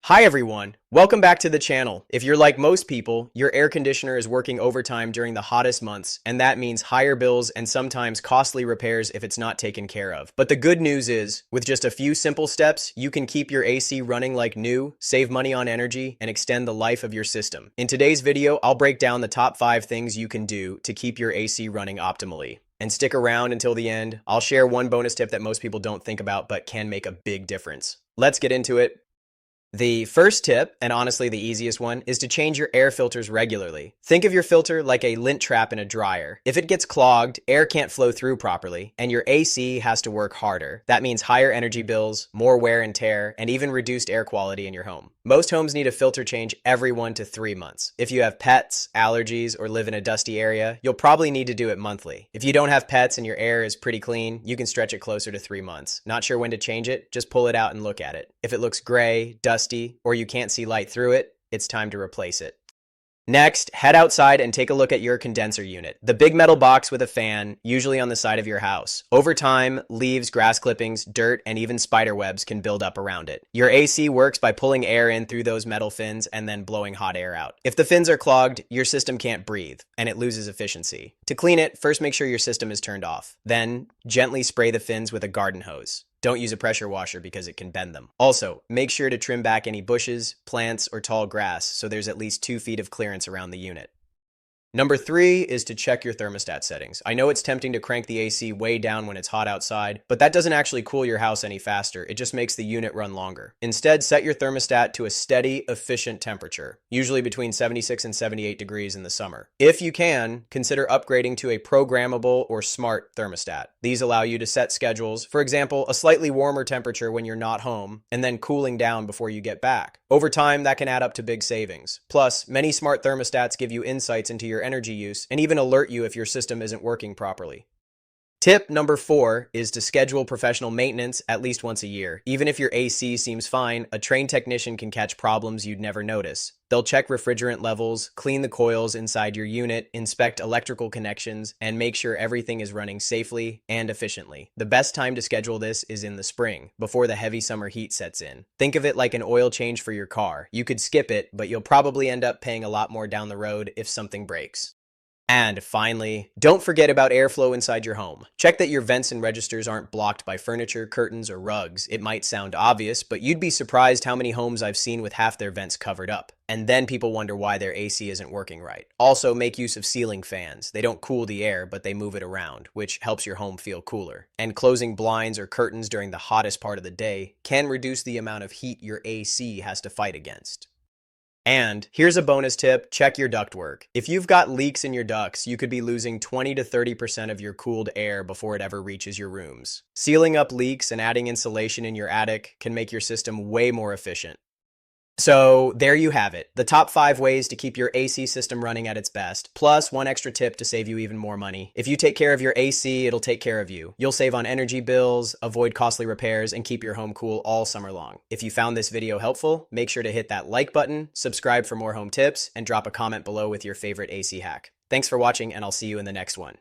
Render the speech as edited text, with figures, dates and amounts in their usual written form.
Hi everyone, welcome back to the channel. If you're like most people, your air conditioner is working overtime during the hottest months, and that means higher bills and sometimes costly repairs if it's not taken care of. But the good news is, with just a few simple steps, you can keep your AC running like new, save money on energy, and extend the life of your system. In today's video, I'll break down the top 5 things you can do to keep your AC running optimally. And stick around until the end. I'll share one bonus tip that most people don't think about but can make a big difference. Let's get into it. The first tip, and honestly the easiest one, is to change your air filters regularly. Think of your filter like a lint trap in a dryer. If it gets clogged, air can't flow through properly, and your AC has to work harder. That means higher energy bills, more wear and tear, and even reduced air quality in your home. Most homes need a filter change every 1 to 3 months. If you have pets, allergies, or live in a dusty area, you'll probably need to do it monthly. If you don't have pets and your air is pretty clean, you can stretch it closer to 3 months. Not sure when to change it? Just pull it out and look at it. If it looks gray, dusty, or you can't see light through it, it's time to replace it. Next, head outside and take a look at your condenser unit, the big metal box with a fan, usually on the side of your house. Over time, leaves, grass clippings, dirt, and even spider webs can build up around it. Your AC works by pulling air in through those metal fins and then blowing hot air out. If the fins are clogged, your system can't breathe, and it loses efficiency. To clean it, first make sure your system is turned off. Then, gently spray the fins with a garden hose. Don't use a pressure washer because it can bend them. Also, make sure to trim back any bushes, plants, or tall grass so there's at least 2 feet of clearance around the unit. Number 3 is to check your thermostat settings. I know it's tempting to crank the AC way down when it's hot outside, but that doesn't actually cool your house any faster. It just makes the unit run longer. Instead, set your thermostat to a steady, efficient temperature, usually between 76 and 78 degrees in the summer. If you can, consider upgrading to a programmable or smart thermostat. These allow you to set schedules, for example, a slightly warmer temperature when you're not home, and then cooling down before you get back. Over time, that can add up to big savings. Plus, many smart thermostats give you insights into your energy use and even alert you if your system isn't working properly. Tip number 4 is to schedule professional maintenance at least once a year. Even if your AC seems fine, a trained technician can catch problems you'd never notice. They'll check refrigerant levels, clean the coils inside your unit, inspect electrical connections, and make sure everything is running safely and efficiently. The best time to schedule this is in the spring, before the heavy summer heat sets in. Think of it like an oil change for your car. You could skip it, but you'll probably end up paying a lot more down the road if something breaks. And finally, don't forget about airflow inside your home. Check that your vents and registers aren't blocked by furniture, curtains, or rugs. It might sound obvious, but you'd be surprised how many homes I've seen with half their vents covered up. And then people wonder why their AC isn't working right. Also, make use of ceiling fans. They don't cool the air, but they move it around, which helps your home feel cooler. And closing blinds or curtains during the hottest part of the day can reduce the amount of heat your AC has to fight against. And here's a bonus tip, check your ductwork. If you've got leaks in your ducts, you could be losing 20 to 30% of your cooled air before it ever reaches your rooms. Sealing up leaks and adding insulation in your attic can make your system way more efficient. So there you have it, the top 5 ways to keep your AC system running at its best, plus one extra tip to save you even more money. If you take care of your AC, it'll take care of you. You'll save on energy bills, avoid costly repairs, and keep your home cool all summer long. If you found this video helpful, make sure to hit that like button, subscribe for more home tips, and drop a comment below with your favorite AC hack. Thanks for watching, and I'll see you in the next one.